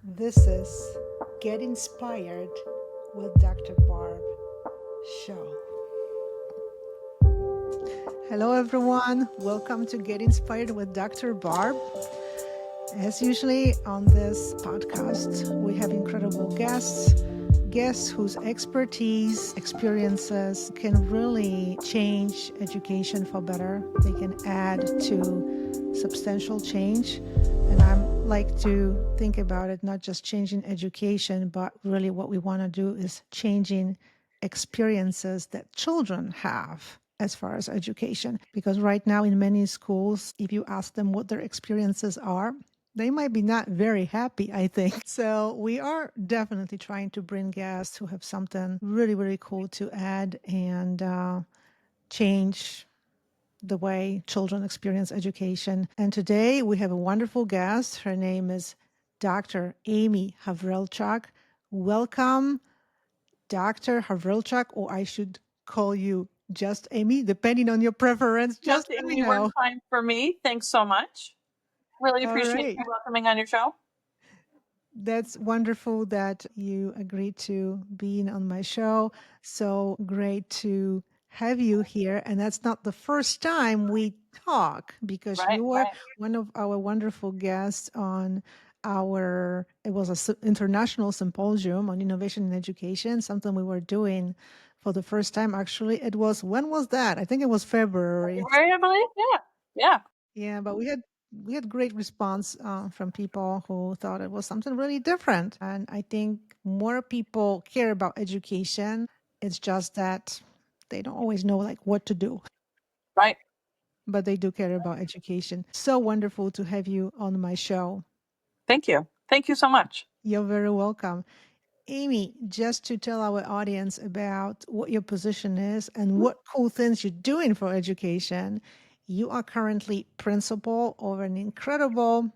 This is Get Inspired with Dr. Barb show. Hello, everyone. Welcome to Get Inspired with Dr. Barb. As usually on this podcast, we have incredible guests whose expertise, experiences can really change education for better. They can add to substantial change. And I like to think about it not just changing education, but really what we want to do is changing experiences that children have as far as education. Because right now in many schools, if you ask them what their experiences are, they might be not very happy, I think. So we are definitely trying to bring guests who have something really, really cool to add and change the way children experience education. And today we have a wonderful guest. Her name is Dr. Amy Hawrylchak. Welcome, Dr. Hawrylchak, or I should call you just Amy, depending on your preference. Just Just let me Amy works know. fine for me. Thanks so much. Really All appreciate right. you welcoming on your show. That's wonderful that you agreed to being on my show. So great to have you here. And that's not the first time we talk because Right, you were right. one of our wonderful guests on it was an international symposium on innovation in education, something we were doing for the first time. Actually, when was that? I think it was February. February, I believe. Yeah, yeah. Yeah, but we had great response from people who thought it was something really different, and I think more people care about education. It's just that they don't always know like what to do, Right. but they do care about education. So wonderful to have you on my show. Thank you. Thank you so much. You're very welcome. Amy, just to tell our audience about what your position is and what cool things you're doing for education, you are currently principal of an incredible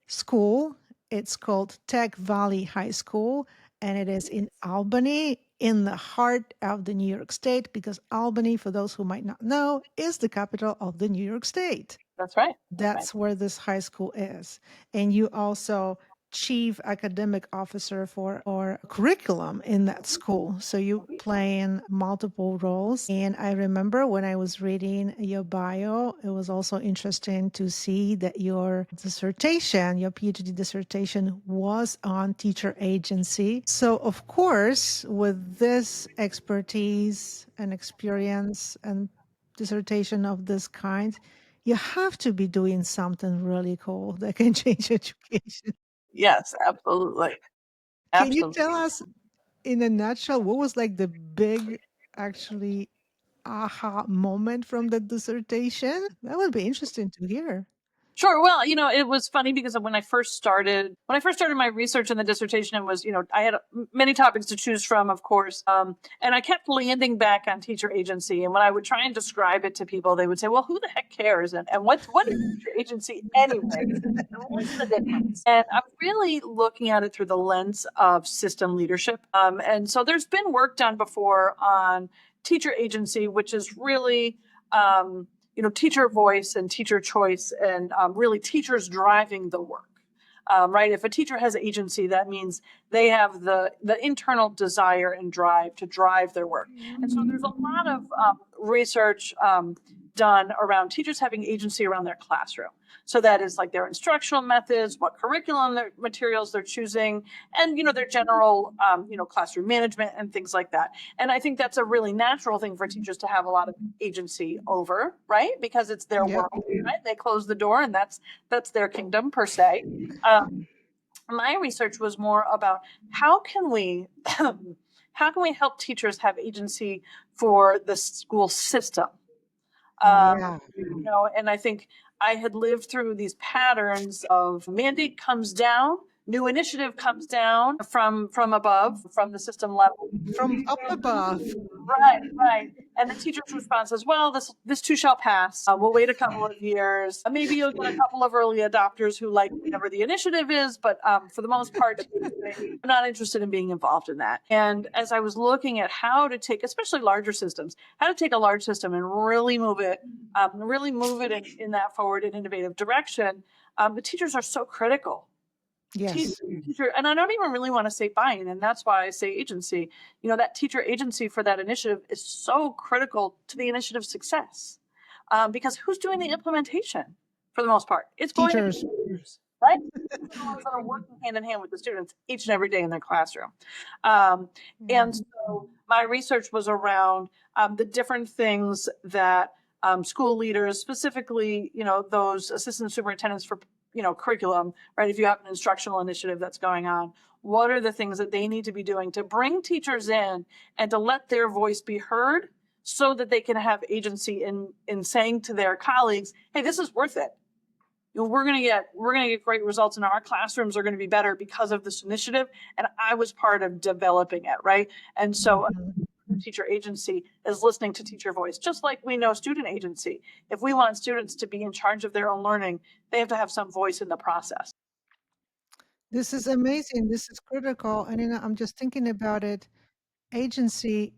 school. It's called Tech Valley High School, and it is in Albany, in the heart of the New York State, because Albany, for those who might not know, is the capital of the New York State. That's right. That's right. That's where this high school is. And you also chief academic officer for our curriculum in that school. So you play in multiple roles. And I remember when I was reading your bio, it was also interesting to see that your dissertation, your PhD dissertation was on teacher agency. So of course, with this expertise and experience and dissertation of this kind, you have to be doing something really cool that can change education. Yes, absolutely. Can you Absolutely. tell us in a nutshell what was like the big, actually, aha moment from the dissertation? That would be interesting to hear. Sure. Well, it was funny because when I first started my research in the dissertation, it was, I had many topics to choose from, of course. And I kept landing back on teacher agency. And when I would try and describe it to people, they would say, well, who the heck cares? And what is teacher agency anyway? And what's the difference? And I'm really looking at it through the lens of system leadership. And so there's been work done before on teacher agency, which is really, teacher voice and teacher choice and really teachers driving the work. Right. If a teacher has agency, that means they have the internal desire and drive to drive their work. And so there's a lot of research done around teachers having agency around their classroom. So that is like their instructional methods, what curriculum materials they're choosing, and their general classroom management and things like that. And I think that's a really natural thing for teachers to have a lot of agency over, right? Because it's their Yep. world, right? They close the door, and that's their kingdom per se. Um, my research was more about how can we how can we help teachers have agency for the school system. Yeah. And I think I had lived through these patterns of mandate comes down, new initiative comes down from above, from the system level. From up above. Right, right. And the teacher's response is, well, this too shall pass. We'll wait a couple of years. Maybe you'll get a couple of early adopters who like whatever the initiative is, but for the most part, I'm not interested in being involved in that. And as I was looking at how to take, especially larger systems, how to take a large system and really move it in that forward and innovative direction, the teachers are so critical. Yes. Teacher, and I don't even really want to say buy-in, and that's why I say agency. That teacher agency for that initiative is so critical to the initiative's success, because who's doing the implementation for the most part? It's going to be Teachers. teachers, right? These are the ones that are working hand in hand with the students each and every day in their classroom. Um, Yeah. and so my research was around the different things that school leaders, specifically, those assistant superintendents for curriculum, right? If you have an instructional initiative that's going on, what are the things that they need to be doing to bring teachers in and to let their voice be heard so that they can have agency in saying to their colleagues, hey, this is worth it. We're gonna get great results, and our classrooms are going to be better because of this initiative. And I was part of developing it, right? And so Mhm. teacher agency is listening to teacher voice, just like we know student agency. If we want students to be in charge of their own learning, they have to have some voice in the process. This is amazing. This is critical. And I'm just thinking about it. Agency.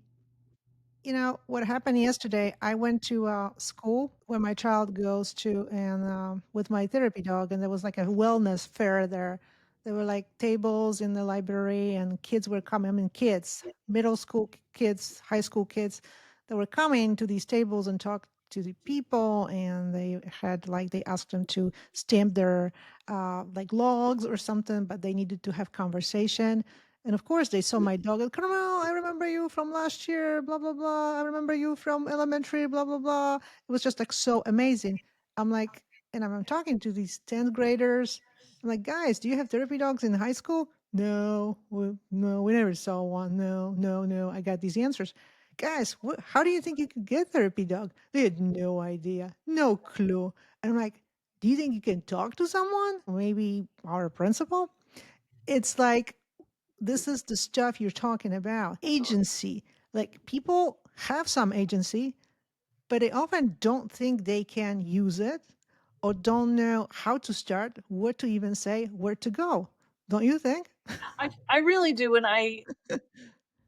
What happened yesterday, I went to a school where my child goes to, and with my therapy dog, and there was like a wellness fair there. There were like tables in the library, and kids were coming. I mean, kids, middle school kids, high school kids, that were coming to these tables and talk to the people, and they had like they asked them to stamp their like logs or something, but they needed to have conversation. And of course, they saw my dog. And, Carmel, I remember you from last year, blah, blah, blah. I remember you from elementary, blah, blah, blah. It was just like so amazing. I'm like, and I'm talking to these 10th graders. I'm like, guys, do you have therapy dogs in high school? No, no, we never saw one. No, no, no. I got these answers. Guys, how do you think you could get therapy dog? They had no idea, no clue. And I'm like, do you think you can talk to someone? Maybe our principal? It's like this is the stuff you're talking about. Agency. Like people have some agency, but they often don't think they can use it or don't know how to start, what to even say, where to go. Don't you think? I really do, and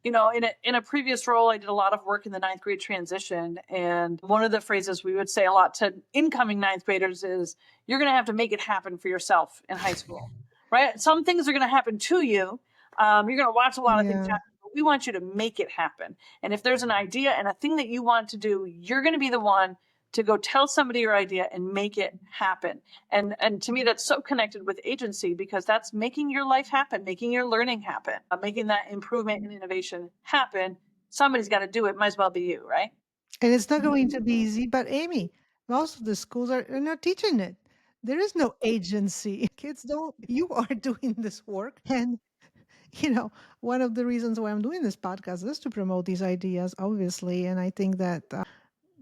in a previous role, I did a lot of work in the ninth grade transition, and one of the phrases we would say a lot to incoming ninth graders is, "You're going to have to make it happen for yourself in high school." Right? Some things are going to happen to you. You're going to watch a lot of things Yeah. happen, but we want you to make it happen. And if there's an idea and a thing that you want to do, you're going to be the one to go tell somebody your idea and make it happen. And to me, that's so connected with agency, because that's making your life happen, making your learning happen, making that improvement and innovation happen. Somebody's got to do it. Might as well be you, right? And it's not going to be easy, but Amy, most of the schools are not teaching it. There is no agency. Kids don't, you are doing this work. And, one of the reasons why I'm doing this podcast is to promote these ideas, obviously. And I think that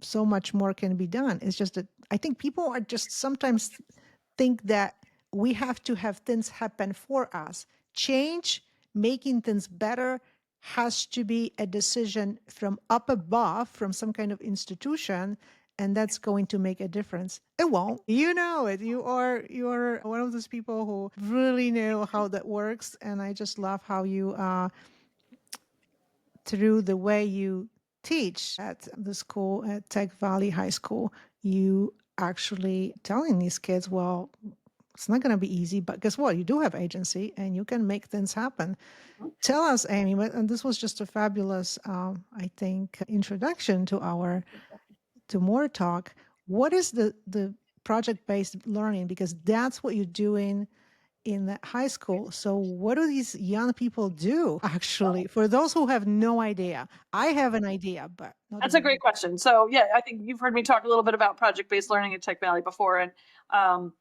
so much more can be done. It's just that I think people are just sometimes think that we have to have things happen for us. Change, making things better, has to be a decision from up above, from some kind of institution, and that's going to make a difference. It won't. You know it. You are one of those people who really know how that works, and I just love how you through the way you teach at the school at Tech Valley High School, you actually telling these kids, well, it's not going to be easy, but guess what? You do have agency and you can make things happen. Tell us, Amy, and this was just a fabulous, I think, introduction to to more talk. What is the project based learning? Because that's what you're doing in the high school. So what do these young people do actually? For those who have no idea, I have an idea, but not That's a everybody. great question. So yeah, I think you've heard me talk a little bit about project-based learning at Tech Valley before, and um,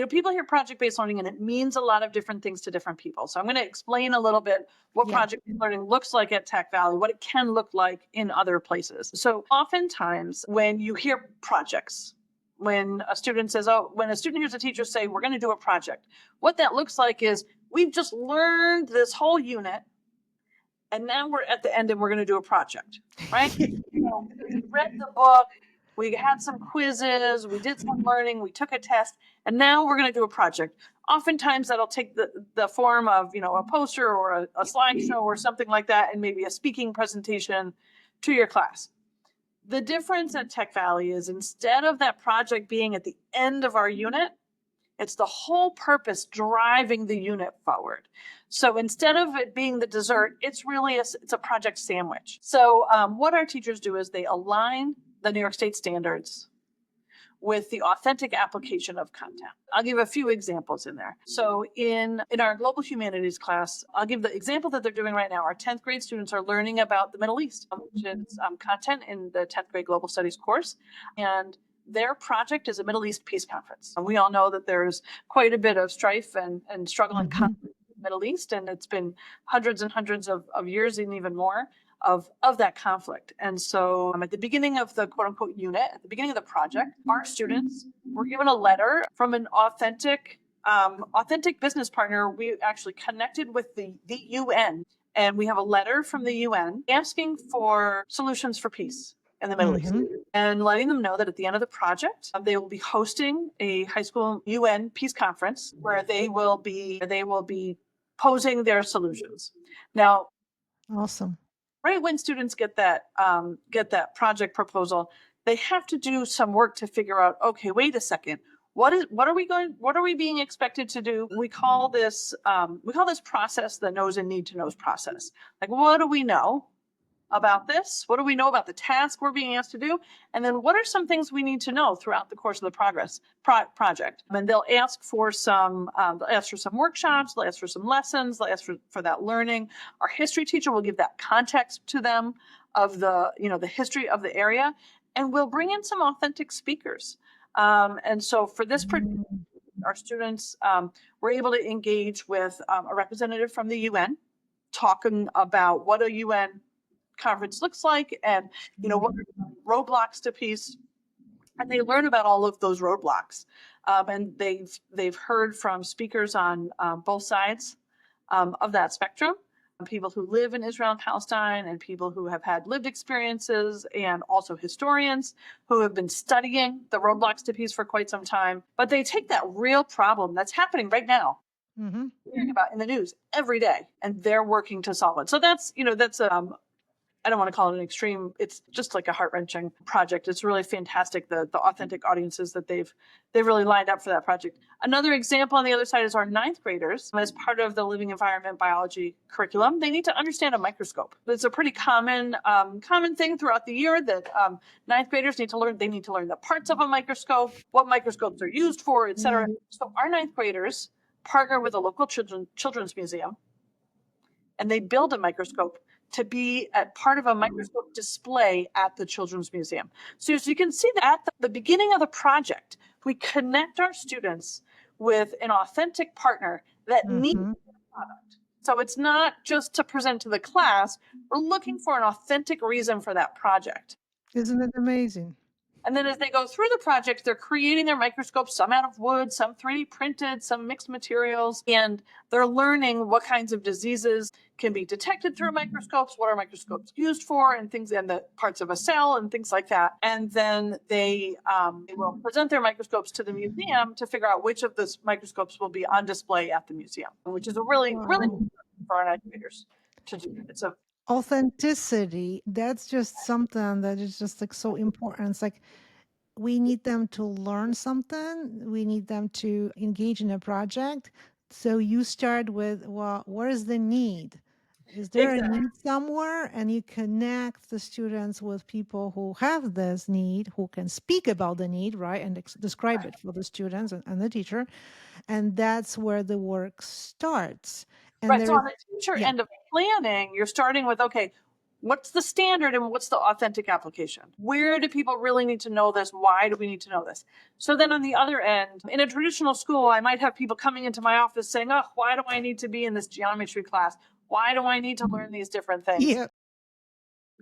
people hear project-based learning, and it means a lot of different things to different people. So I'm going to explain a little bit what Yeah. project-based learning looks like at Tech Valley, what it can look like in other places. So oftentimes, when you hear projects, when a student says, "Oh," when a student hears a teacher say, "We're going to do a project," what that looks like is we've just learned this whole unit, and now we're at the end and we're going to do a project, right? We read the book, we had some quizzes, we did some learning, we took a test, and now we're going to do a project. Oftentimes that'll take the form of, a poster or a slideshow or something like that, and maybe a speaking presentation to your class. The difference at Tech Valley is, instead of that project being at the end of our unit, It's the whole purpose driving the unit forward. So instead of it being the dessert, it's really it's a project sandwich. So what our teachers do is they align the New York State standards with the authentic application of content. I'll give a few examples in there. So in our global humanities class, I'll give the example that they're doing right now. Our 10th grade students are learning about the Middle East, which is content in the 10th grade global studies course. And their project is a Middle East peace conference. And we all know that there's quite a bit of strife and struggle and conflict in the Middle East, and it's been hundreds and hundreds of years and even more of that conflict. And so at the beginning of the quote unquote unit, at the beginning of the project, our students were given a letter from an authentic business partner. We actually connected with the UN, and we have a letter from the UN asking for solutions for peace in the Middle East, and letting them know that at the end of the project, they will be hosting a high school UN peace conference where they will be posing their solutions. Now, Awesome. right when students get that project proposal, they have to do some work to figure out, okay, wait a second, what are we being expected to do? We call this process the knows and need to knows process. Like, what do we know about this? What do we know about the task we're being asked to do? And then what are some things we need to know throughout the course of the project? And they'll ask for some workshops, they'll ask for some lessons, they'll ask for that learning. Our history teacher will give that context to them of the history of the area, and we'll bring in some authentic speakers. And so for this our students were able to engage with a representative from the UN, talking about what a UN conference looks like, and what are roadblocks to peace, and they learn about all of those roadblocks, and they've heard from speakers on both sides of that spectrum, people who live in Israel and Palestine, and people who have had lived experiences, and also historians who have been studying the roadblocks to peace for quite some time. But they take that real problem that's happening right now, hearing about in the news every day, and they're working to solve it. So that's I don't want to call it an extreme. It's just like a heart-wrenching project. It's really fantastic, the authentic audiences that they've really lined up for that project. Another example on the other side is our 9th graders. As part of the living environment biology curriculum, they need to understand a microscope. It's a pretty common thing throughout the year that 9th graders need to learn. They need to learn the parts of a microscope, what microscopes are used for, etc. So our 9th graders partner with a local children's museum, and they build a microscope to be at part of a microscope display at the Children's Museum. So as you can see that at the beginning of the project, we connect our students with an authentic partner that needs the product. So it's not just to present to the class, we're looking for an authentic reason for that project. Isn't it amazing? And then as they go through the project, they're creating their microscopes, some out of wood, some 3D printed, some mixed materials, and they're learning what kinds of diseases can be detected through microscopes, what are microscopes used for, and things, and the parts of a cell and things like that. And then they will present their microscopes to the museum to figure out which of those microscopes will be on display at the museum, which is a really for our educators to do. It's a Authenticity, that's just something that is just like so important. It's like we need them to learn something, we need them to engage in a project. So you start with, well, where is the need? Is there a need somewhere? And you connect the students with people who have this need, who can speak about the need, right? And describe it for the students and the teacher. And that's where the work starts. And right. So on the teacher end of planning, you're starting with, okay, what's the standard and what's the authentic application? Where do people really need to know this? Why do we need to know this? So then on the other end, in a traditional school, I might have people coming into my office saying, oh, why do I need to be in this geometry class? Why do I need to learn these different things? Yeah.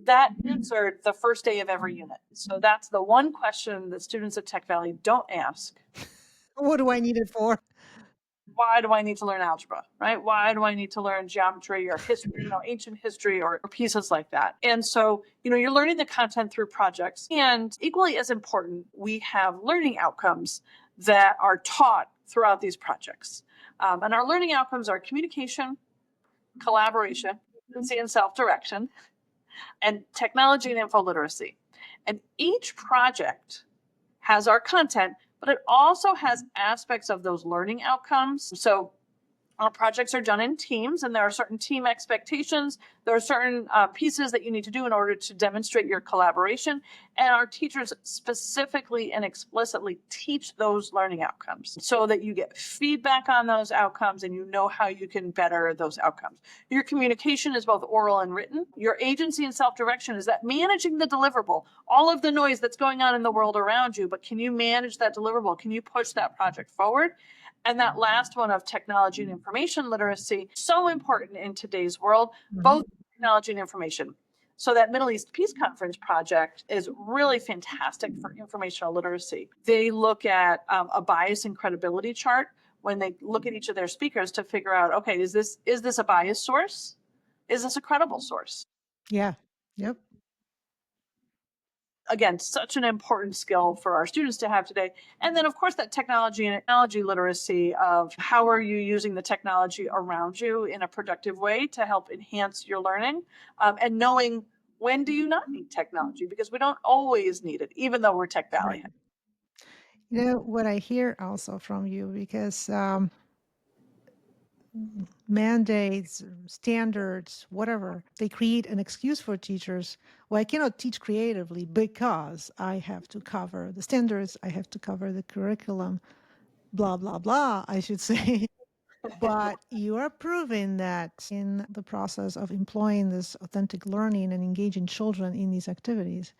That answered the first day of every unit. So that's the one question that students at Tech Valley don't ask. What do I need it for? Why do I need to learn algebra, right? Why do I need to learn geometry or history, ancient history or pieces like that? And so, you're learning the content through projects. And equally as important, we have learning outcomes that are taught throughout these projects. And our learning outcomes are communication, collaboration, agency and self-direction, and technology and info literacy. And each project has our content, but it also has aspects of those learning outcomes. So our projects are done in teams, and there are certain team expectations. There are certain pieces that you need to do in order to demonstrate your collaboration. And our teachers specifically and explicitly teach those learning outcomes so that you get feedback on those outcomes and you know how you can better those outcomes. Your communication is both oral and written. Your agency and self direction is that managing the deliverable, all of the noise that's going on in the world around you, but can you manage that deliverable? Can you push that project forward? And that last one of technology and information literacy, so important in today's world, Mhm. both technology and information. So that Middle East Peace Conference project is really fantastic for informational literacy. They look at a bias and credibility chart when they look at each of their speakers to figure out, okay, is this a biased source? Is this a credible source? Yeah. Yep. Again, such an important skill for our students to have today. And then, of course, that technology and technology literacy of how are you using the technology around you in a productive way to help enhance your learning, and knowing when do you not need technology, because we don't always need it, even though we're Tech Valley. Right. What I hear also from you, because mandates, standards, whatever, they create an excuse for teachers. Well, I cannot teach creatively because I have to cover the standards, I have to cover the curriculum, blah, blah, blah, I should say. But you are proving that in the process of employing this authentic learning and engaging children in these activities,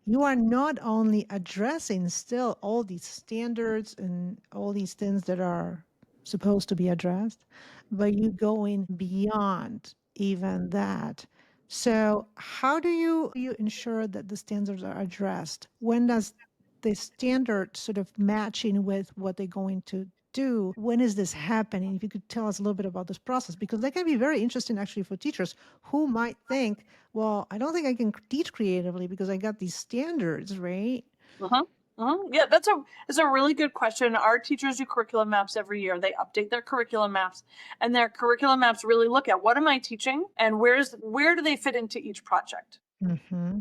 you are not only addressing still all these standards and all these things that are supposed to be addressed, but you going beyond even that. So how do you ensure that the standards are addressed? When does the standard sort of matching with what they're going to do? When is this happening? If you could tell us a little bit about this process, because that can be very interesting actually for teachers who might think, well, I don't think I can teach creatively because I got these standards, right? Uh-huh. Uh-huh. Yeah, that's a really good question. Our teachers do curriculum maps every year. They update their curriculum maps, and their curriculum maps really look at what am I teaching and where do they fit into each project. Mm-hmm.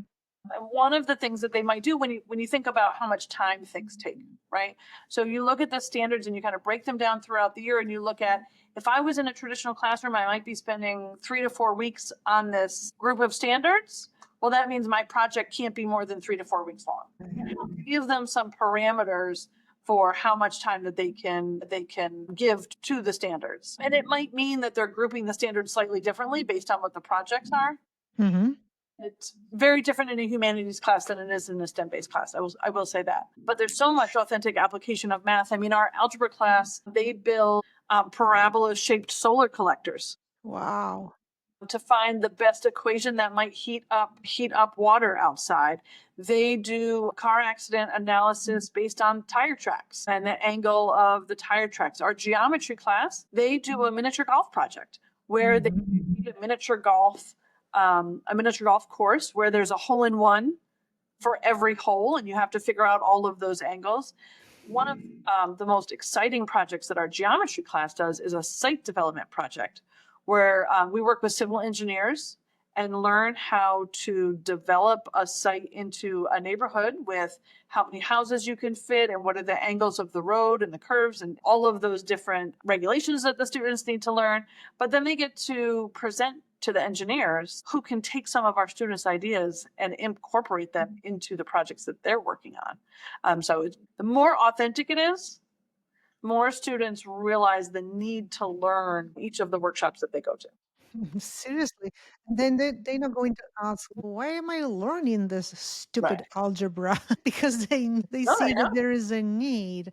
And one of the things that they might do when you think about how much time things take, right? So you look at the standards and you kind of break them down throughout the year, and you look at, if I was in a traditional classroom, I might be spending 3 to 4 weeks on this group of standards. Well, that means my project can't be more than 3 to 4 weeks long. Give them some parameters for how much time that they can give to the standards. And it might mean that they're grouping the standards slightly differently based on what the projects are. Mm-hmm. It's very different in a humanities class than it is in a STEM-based class. I will say that. But there's so much authentic application of math. I mean, our algebra class, they build parabola-shaped solar collectors Wow. to find the best equation that might heat up water outside. They do car accident analysis based on tire tracks and the angle of the tire tracks. Our geometry class, they do a miniature golf project where they Mm-hmm. do a miniature golf course where there's a hole in one for every hole, and you have to figure out all of those angles. One of the most exciting projects that our geometry class does is a site development project where we work with civil engineers and learn how to develop a site into a neighborhood with how many houses you can fit and what are the angles of the road and the curves and all of those different regulations that the students need to learn. But then they get to present to the engineers who can take some of our students' ideas and incorporate them into the projects that they're working on. So the more authentic it is, more students realize the need to learn each of the workshops that they go to. Seriously. And then they're not going to ask, why am I learning this stupid Right. algebra? Because they No, see I that know. there is a need.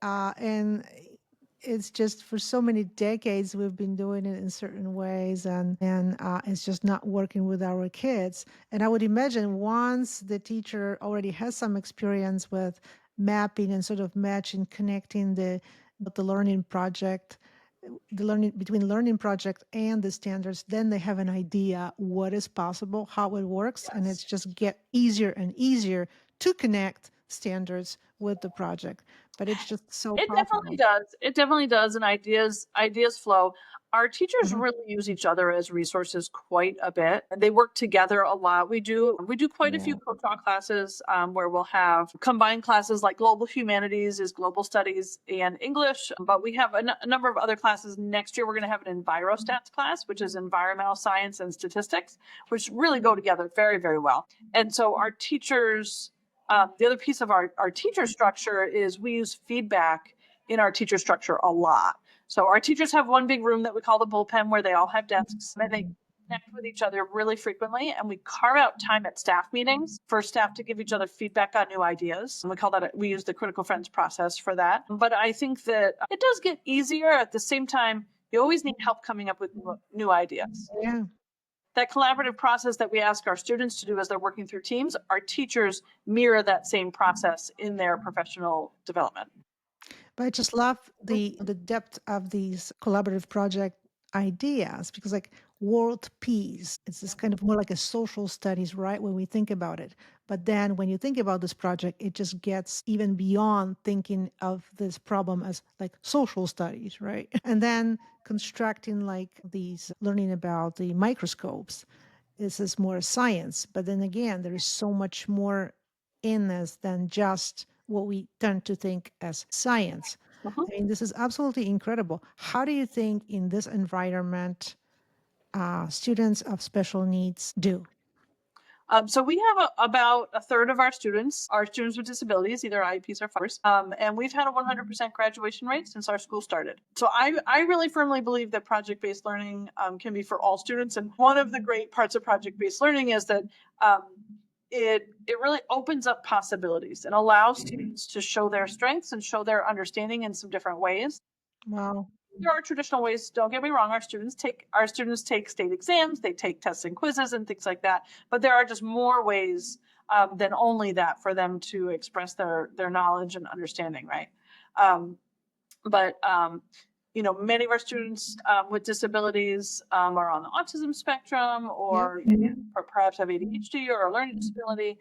And it's just for so many decades we've been doing it in certain ways, and it's just not working with our kids. And I would imagine once the teacher already has some experience with mapping and sort of matching, connecting the learning project, the learning between learning project and the standards, then they have an idea what is possible, how it works, and it's Yes. just get easier and easier to connect standards with the project. but it's just so It definitely powerful. does. It definitely does, and ideas flow. Our teachers Mhm. really use each other as resources quite a bit. And they work together a lot. We do quite a few Yeah. co-taught classes where we'll have combined classes like global humanities is global studies and English. But we have a number of other classes. Next year, we're going to have an envirostats class, which is environmental science and statistics, which really go together very, very well. And so our teachers the other piece of our teacher structure is we use feedback in our teacher structure a lot. So our teachers have one big room that we call the bullpen where they all have desks and they connect with each other really frequently. And we carve out time at staff meetings for staff to give each other feedback on new ideas. And we call that, we use the critical friends process for that. But I think that it does get easier at the same time. You always need help coming up with new ideas. Yeah. That collaborative process that we ask our students to do as they're working through teams, our teachers mirror that same process in their professional development. But I just love the depth of these collaborative project ideas because like world peace, it's this kind of more like a social studies, right? When we think about it. But then when you think about this project, it just gets even beyond thinking of this problem as like social studies, right? And then constructing like these learning about the microscopes. This is more science. But then again, there is so much more in this than just what we tend to think as science. Mhm. I mean, this is absolutely incredible. How do you think in this environment students of special needs do? So we have about a third of our students are students with disabilities, either IEPs or FARs, and we've had a 100% graduation rate since our school started. So I really firmly believe that project-based learning can be for all students. And one of the great parts of project-based learning is that um, it really opens up possibilities and allows students to show their strengths and show their understanding in some different ways. Wow. There are traditional ways, don't get me wrong, our students take state exams, they take tests and quizzes and things like that, but there are just more ways than only that for them to express their knowledge and understanding, right? um, but many of our students with disabilities are on the autism spectrum, Yep. or perhaps have ADHD or a learning disability.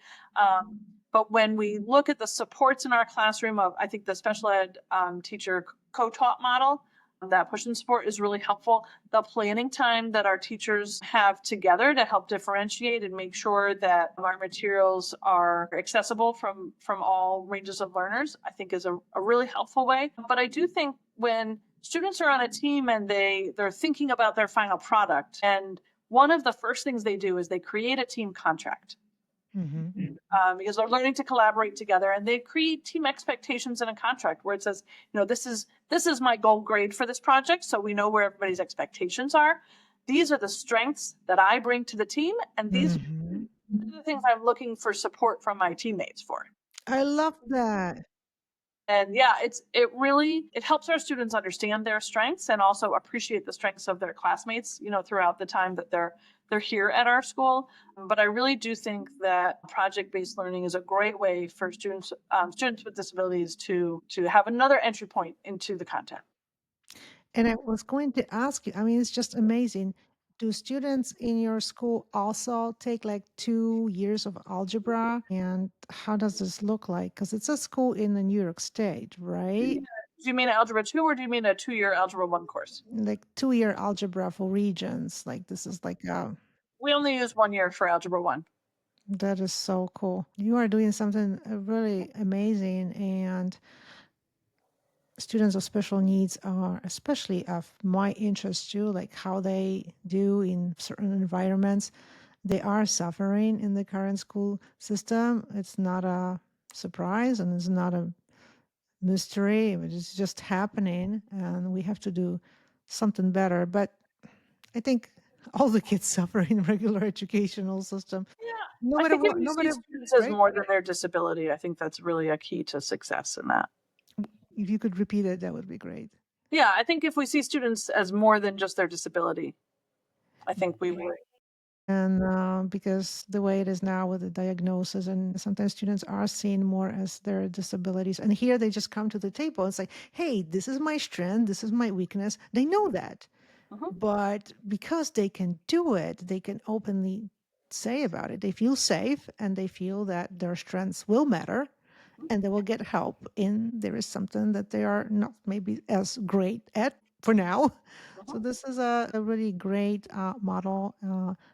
But when we look at the supports in our classroom, I think the special ed teacher co-taught model, that push and support is really helpful. The planning time that our teachers have together to help differentiate and make sure that our materials are accessible from all ranges of learners, I think is a really helpful way. But I do think when students are on a team and they're thinking about their final product, and one of the first things they do is they create a team contract, Hmm. because they're learning to collaborate together, and they create team expectations in a contract where it says, this is my goal grade for this project, so we know where everybody's expectations are. These are the strengths that I bring to the team, and these Hmm. are the things I'm looking for support from my teammates for. I love that. And yeah, it helps our students understand their strengths and also appreciate the strengths of their classmates, throughout the time that they're here at our school. But I really do think that project-based learning is a great way for students with disabilities to have another entry point into the content. And I was going to ask you, I mean, it's just amazing. Do students in your school also take like 2 years of algebra? And how does this look like? Because it's a school in the New York State, right? Do you mean Algebra 2 or do you mean a 2-year Algebra 1 course? Like 2 year algebra for regions. Like this is like, We only use 1 year for Algebra 1. that is so cool. You are doing something really amazing. And students of special needs are especially of my interest too, like how they do in certain environments. They are suffering in the current school system. It's not a surprise and it's not a mystery. It's just happening, and we have to do something better. But I think all the kids suffer in regular educational system, Yeah. no I matter think if what, you no see matter, students as right? more than their disability, I think that's really a key to success in that. If you could repeat it, that would be great. Yeah, I think if we see students as more than just their disability, I think we will. And because the way it is now with the diagnosis, and sometimes students are seen more as their disabilities. And here they just come to the table. It's like, hey, this is my strength, this is my weakness. They know that. Mhm. But because they can do it, they can openly say about it. They feel safe and they feel that their strengths will matter. and they will get help in there is something that they are not maybe as great at for now. So Mhm. this is a really great model.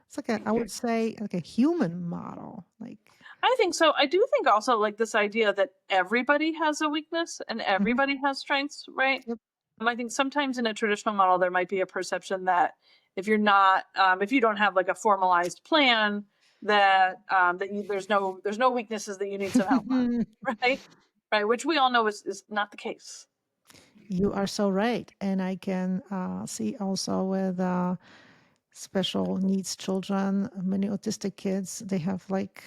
It's like I would say like a human model. Like, I think so. I do think also like this idea that everybody has a weakness and mhm, everybody has strengths, right? yep. I think sometimes in a traditional model there might be a perception that if you don't have like a formalized plan, there's no weaknesses that you need some help on, right? Right, which we all know is not the case. You are so right. And I can see also with special needs children, many autistic kids, they have like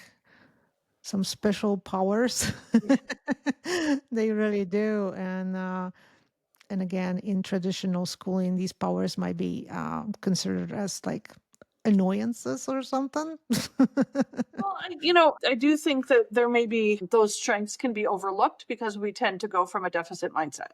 some special powers. Yeah. They really do. And again, in traditional schooling, these powers might be considered as like annoyances or something. Well, I do think that there may be those strengths can be overlooked because we tend to go from a deficit mindset.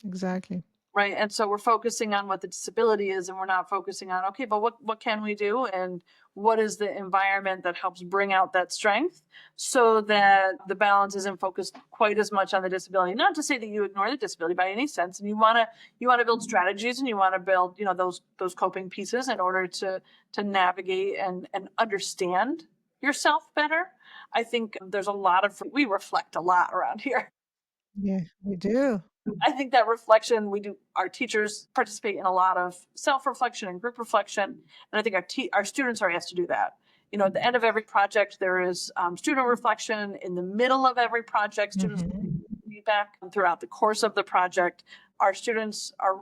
Exactly. Right. And so we're focusing on what the disability is and we're not focusing on, okay, but what can we do? And what is the environment that helps bring out that strength so that the balance isn't focused quite as much on the disability? Not to say that you ignore the disability by any sense. And you want to build strategies and you want to build, those coping pieces in order to navigate and understand yourself better. I think there's a lot of we reflect a lot around here. Yeah, we do. I think that reflection, our teachers participate in a lot of self-reflection and group reflection. And I think our students are asked to do that. At the end of every project, there is student reflection. In the middle of every project, students Hmm. feedback throughout the course of the project. Our students are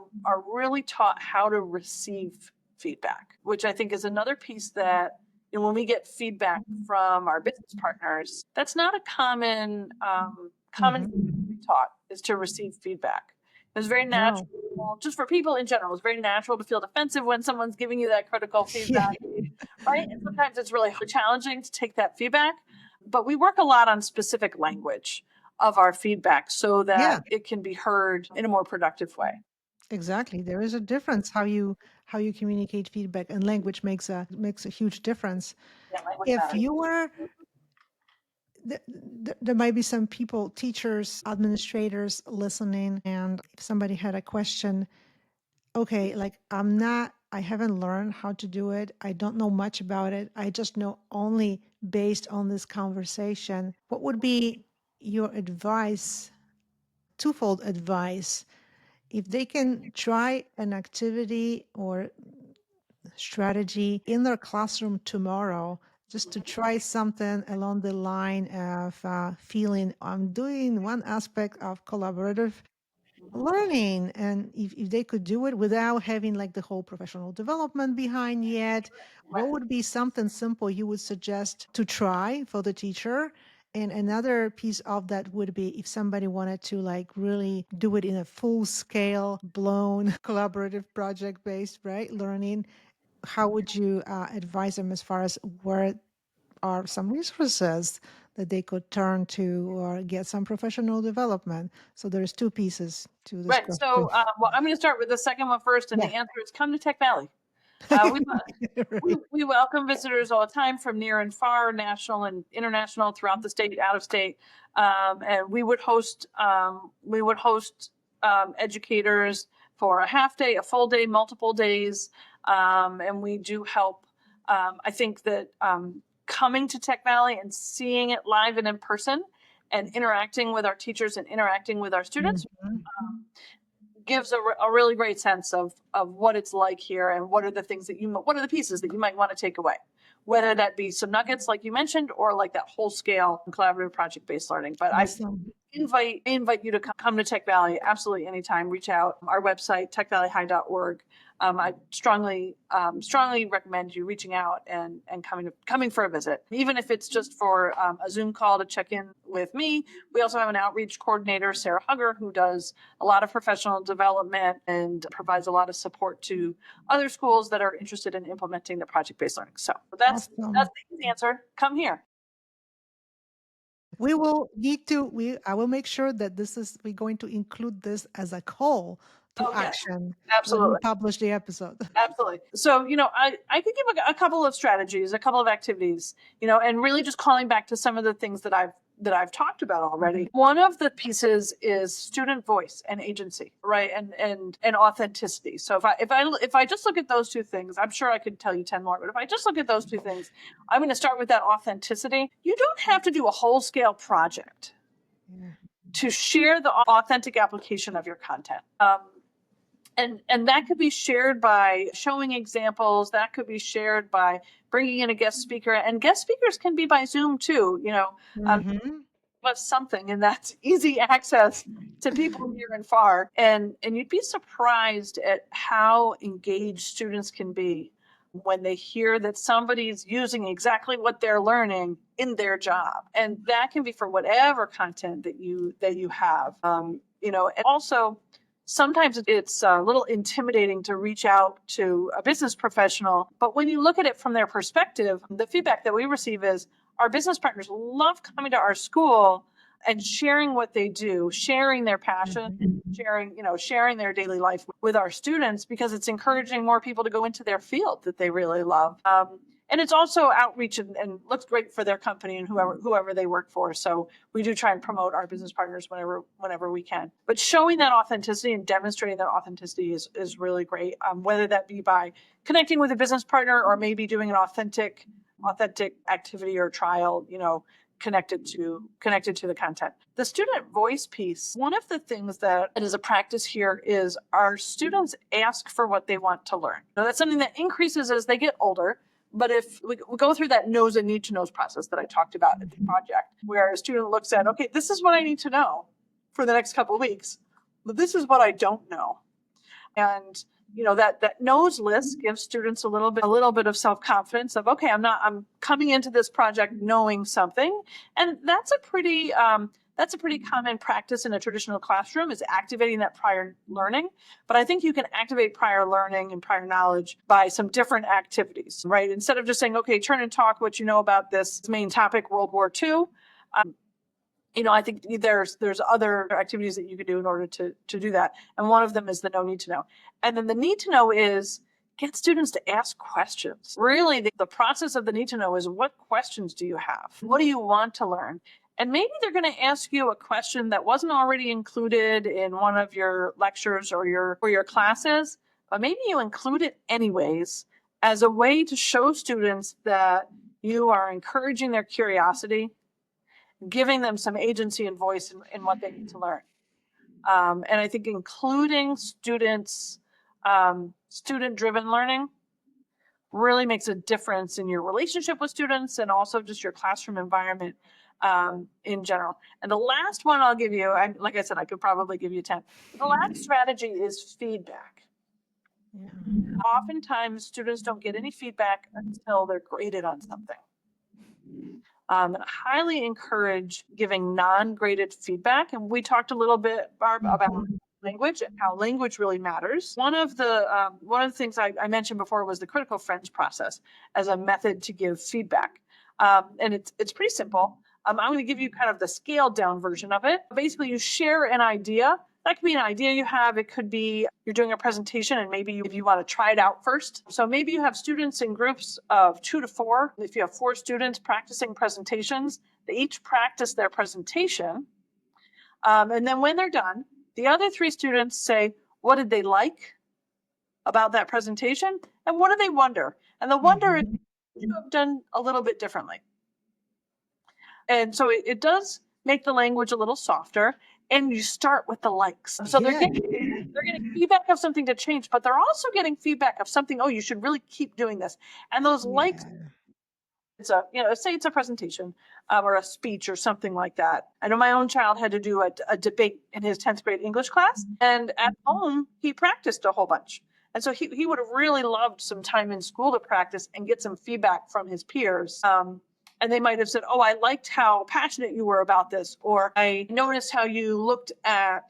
really taught how to receive feedback, which I think is another piece that when we get feedback from our business partners, that's not a common Hmm. thing to be taught is to receive feedback. It's very natural, No. just for people in general. It's very natural to feel defensive when someone's giving you that critical Yeah. feedback, right? And sometimes it's really challenging to take that feedback. But we work a lot on specific language of our feedback so Yeah, that it can be heard in a more productive way. exactly. There is a difference how you communicate feedback, and language makes a huge difference. Yeah, language If matters. you were there might be some people, teachers, administrators listening, and if somebody had a question, okay, like I haven't learned how to do it. I don't know much about it. I just know only based on this conversation. What would be your advice, twofold advice, if they can try an activity or strategy in their classroom tomorrow, just to try something along the line of feeling I'm doing one aspect of collaborative learning, and if they could do it without having like the whole professional development behind yet, what Right. would be something simple you would suggest to try for the teacher? And another piece of that would be if somebody wanted to like really do it in a full scale blown collaborative project based right learning, how would you advise them as far as where are some resources that they could turn to or get some professional development? So there's two pieces to this Right. question. So, well, I'm going to start with the second one first, and Yeah. the answer is come to Tech Valley. We we, Right. we welcome visitors all the time from near and far, national and international, throughout the state, out of state, and we would host educators for a half day, a full day, multiple days, and we do help. I think that coming to Tech Valley and seeing it live and in person, and interacting with our teachers and interacting with our students Mhm. gives a really great sense of what it's like here and what are the things that what are the pieces that you might want to take away, whether that be some nuggets like you mentioned or like that whole scale collaborative project based learning. But I Awesome. invite you to come to Tech Valley absolutely anytime. Reach out. Our website techvalleyhigh.org. I strongly recommend you reaching out and coming for a visit, even if it's just for a Zoom call to check in with me. We also have an outreach coordinator, Sarah Hugger, who does a lot of professional development and provides a lot of support to other schools that are interested in implementing the project-based learning. So that's Awesome. the easy answer. Come here. We will need to, I will make sure that we're going to include this as a call to Oh yes, action when we absolutely. publish the episode. Absolutely. So, I could give a couple of strategies, a couple of activities, and really just calling back to some of the things that I've talked about already. One of the pieces is student voice and agency, right? And authenticity. So if I just look at those two things, I'm sure I could tell you 10 more, but if I just look at those two things, I'm going to start with that authenticity. You don't have to do a whole scale project to share the authentic application of your content. And that could be shared by showing examples. That could be shared by bringing in a guest speaker, and guest speakers can be by Zoom too. But something, and that's easy access to people near and far. And you'd be surprised at how engaged students can be when they hear that somebody's using exactly what they're learning in their job. And that can be for whatever content that you have. And also sometimes it's a little intimidating to reach out to a business professional, but when you look at it from their perspective, the feedback that we receive is our business partners love coming to our school and sharing what they do, sharing their passion, sharing their daily life with our students, because it's encouraging more people to go into their field that they really love. And it's also outreach and looks great for their company and whoever they work for. So we do try and promote our business partners whenever we can. But showing that authenticity and demonstrating that authenticity is really great. Whether that be by connecting with a business partner or maybe doing an authentic activity or trial, connected to the content. The student voice piece, one of the things that is a practice here is our students ask for what they want to learn. Now, that's something that increases as they get older. But if we go through that knows and need to knows process that I talked about at the project, where a student looks at, okay, this is what I need to know for the next couple of weeks, but this is what I don't know. And that knows list gives students a little bit of self-confidence of, okay, I'm coming into this project knowing something. And that's a pretty common practice in a traditional classroom, is activating that prior learning. But I think you can activate prior learning and prior knowledge by some different activities, right? Instead of just saying, okay, turn and talk what you know about this main topic, World War II. I think there's other activities that you could do in order to do that. And one of them is the need to know. And then the need to know is get students to ask questions. Really, the process of the need to know is, what questions do you have? What do you want to learn? And maybe they're going to ask you a question that wasn't already included in one of your lectures or your classes, but maybe you include it anyways as a way to show students that you are encouraging their curiosity, giving them some agency and voice in what they need to learn. And I think including students, student-driven learning really makes a difference in your relationship with students and also just your classroom environment in general. And the last one I'll give you, like I said, I could probably give you 10. The last strategy is feedback. Yeah. Oftentimes, students don't get any feedback until they're graded on something. I highly encourage giving non-graded feedback. And we talked a little bit, Barb, about language and how language really matters. One of the things I mentioned before was the critical friends process as a method to give feedback. And it's pretty simple. I'm going to give you kind of the scaled down version of it. Basically, you share an idea. That could be an idea you have. It could be you're doing a presentation and maybe if you want to try it out first. So maybe you have students in groups of 2 to 4. If you have 4 students practicing presentations, they each practice their presentation. And then when they're done, the other 3 students say, what did they like about that presentation? And what do they wonder? And the wonder is, you have done a little bit differently. And so it does make the language a little softer. And you start with the likes. So they're getting feedback of something to change, but they're also getting feedback of something, oh, you should really keep doing this. And those likes, it's say it's a presentation or a speech or something like that. I know my own child had to do a debate in his 10th grade English class, and at home he practiced a whole bunch. And so he would have really loved some time in school to practice and get some feedback from his peers. And they might have said, oh, I liked how passionate you were about this. Or I noticed how you looked at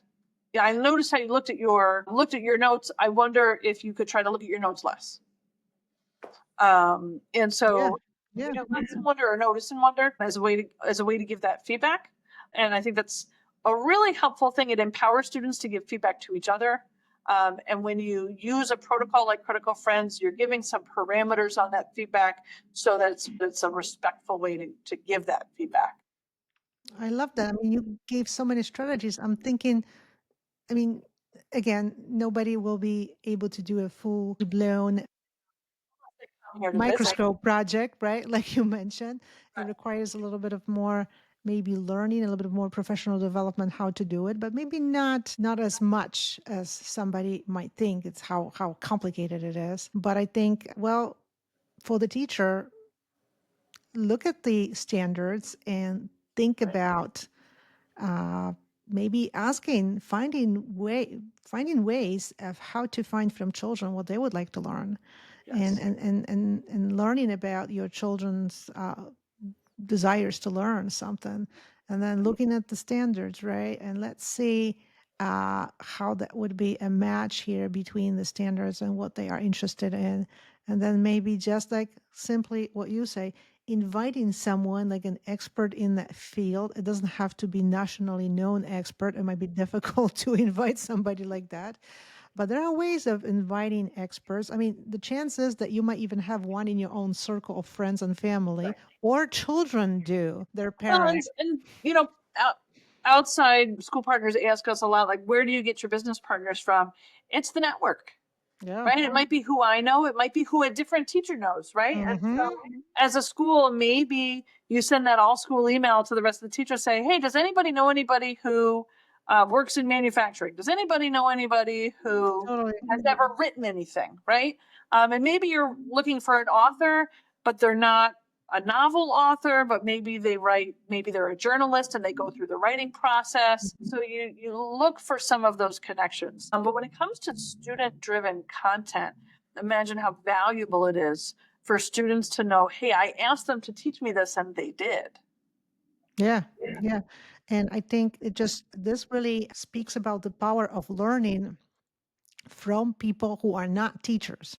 your notes. I wonder if you could try to look at your notes less. And so, let's wonder or notice and wonder as a way to give that feedback. And I think that's a really helpful thing. It empowers students to give feedback to each other. And when you use a protocol like Critical Friends, you're giving some parameters on that feedback so that it's a respectful way to give that feedback. I love that. I mean, you gave so many strategies. I'm thinking, I mean, again, nobody will be able to do a full blown I'm here to visit. microscope project, right? Like you mentioned, it requires a little bit of more maybe learning, a little bit of more professional development how to do it, but maybe not as much as somebody might think. It's how complicated it is. But I think, well, for the teacher, look at the standards and think about uh, maybe asking, finding ways of how to find from children what they would like to learn, and Yes. and learning about your children's desires to learn something, and then looking at the standards, right? And let's see how that would be a match here between the standards and what they are interested in. And then maybe just like simply what you say, inviting someone like an expert in that field. It doesn't have to be nationally known expert. It might be difficult to invite somebody like that, but there are ways of inviting experts. I mean, the chances that you might even have one in your own circle of friends and family, or children do, their Well, parents. and out, outside school partners ask us a lot, like, where do you get your business partners from? It's the network, Yeah. right? It might be who I know, it might be who a different teacher knows, right? And so, Mm-hmm. as a school, maybe you send that all school email to the rest of the teachers, say, hey, does anybody know anybody who works in manufacturing? Does anybody know anybody who Totally. has ever written anything, right? And maybe you're looking for an author, but they're not a novel author, but maybe they write, maybe they're a journalist and they go through the writing process. So you look for some of those connections. But when it comes to student driven content, imagine how valuable it is for students to know, hey, I asked them to teach me this and they did. Yeah. Yeah. And I think this really speaks about the power of learning from people who are not teachers.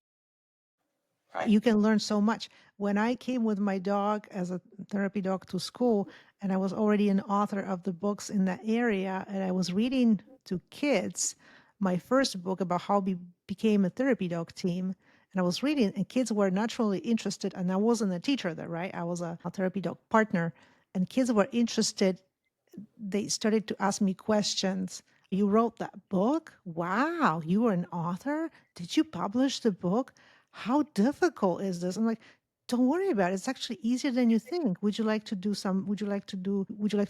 Right. You can learn so much. When I came with my dog as a therapy dog to school, and I was already an author of the books in that area, and I was reading to kids my first book about how we became a therapy dog team. And I was reading, and kids were naturally interested. And I wasn't a teacher there, right? I was a therapy dog partner, and kids were interested. They started to ask me questions. You wrote that book? Wow, you were an author? Did you publish the book? How difficult is this? I'm like, don't worry about it. It's actually easier than you think. Would you like to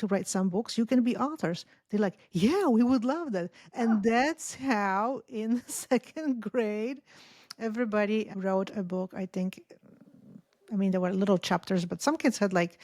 write some books? You can be authors. They're like, yeah, we would love that. And that's how in second grade, everybody wrote a book. I think, I mean, there were little chapters, but some kids had like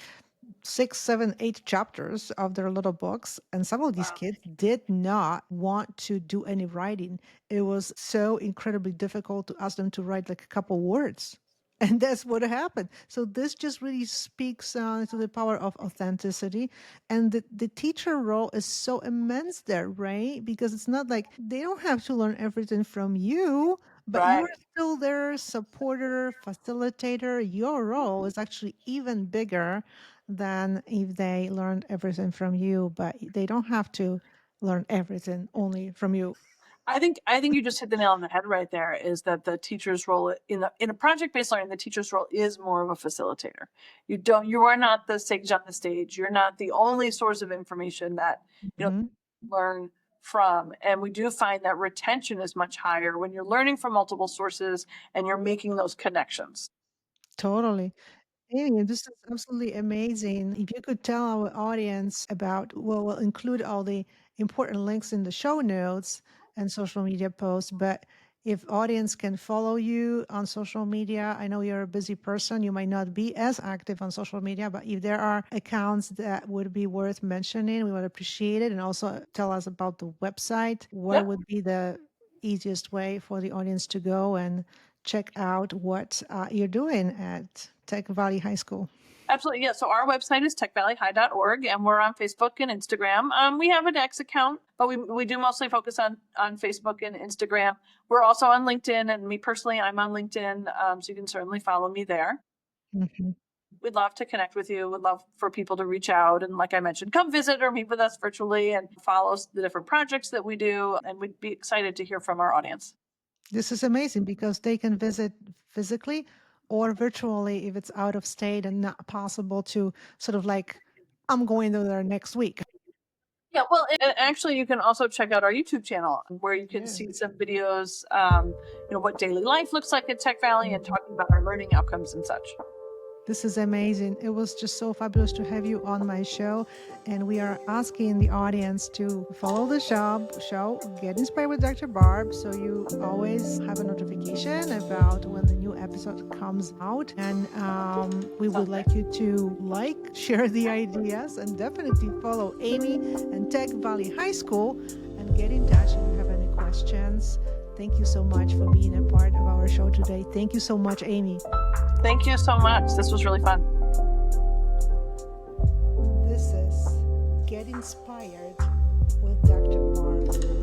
6, 7, 8 chapters of their little books. And some of these kids did not want to do any writing. It was so incredibly difficult to ask them to write like a couple words. And that's what happened. So this just really speaks to the power of authenticity. And the teacher role is so immense there, right? Because it's not like they don't have to learn everything from you, but you are Right. still their supporter, facilitator. Your role is actually even bigger than if they learned everything from you, but they don't have to learn everything only from you. I think you just hit the nail on the head right there, is that the teacher's role in a project based learning, the teacher's role is more of a facilitator. You are not the sage on the stage. You're not the only source of information that Mhm. learn from. And we do find that retention is much higher when you're learning from multiple sources and you're making those connections. Totally. Amy, this is absolutely amazing. If you could tell our audience about, well, we'll include all the important links in the show notes and social media posts, but if audience can follow you on social media, I know you're a busy person. You might not be as active on social media, but if there are accounts that would be worth mentioning, we would appreciate it. And also tell us about the website. Where Yep. would be the easiest way for the audience to go and check out what you're doing at Tech Valley High School? Absolutely. Yeah. So our website is techvalleyhigh.org and we're on Facebook and Instagram. We have an X account, but we do mostly focus on Facebook and Instagram. We're also on LinkedIn, and me personally, I'm on LinkedIn. So you can certainly follow me there. Mhm. We'd love to connect with you. Would love for people to reach out. And like I mentioned, come visit or meet with us virtually and follow the different projects that we do. And we'd be excited to hear from our audience. This is amazing because they can visit physically or virtually if it's out of state and not possible to sort of like I'm going there next week. Yeah, well, and actually, you can also check out our YouTube channel where you can Yeah. see some videos, what daily life looks like at Tech Valley and talking about our learning outcomes and such. This is amazing. It was just so fabulous to have you on my show. And we are asking the audience to follow the show Get Inspired with Dr. Barb, so you always have a notification about when the new episode comes out. And we would like you to share the ideas, and definitely follow Amy and Tech Valley High School, and get in touch if you have any questions. Thank you so much for being a part of our show today. Thank you so much, Amy. Thank you so much. This was really fun. This is Get Inspired with Dr. Barb.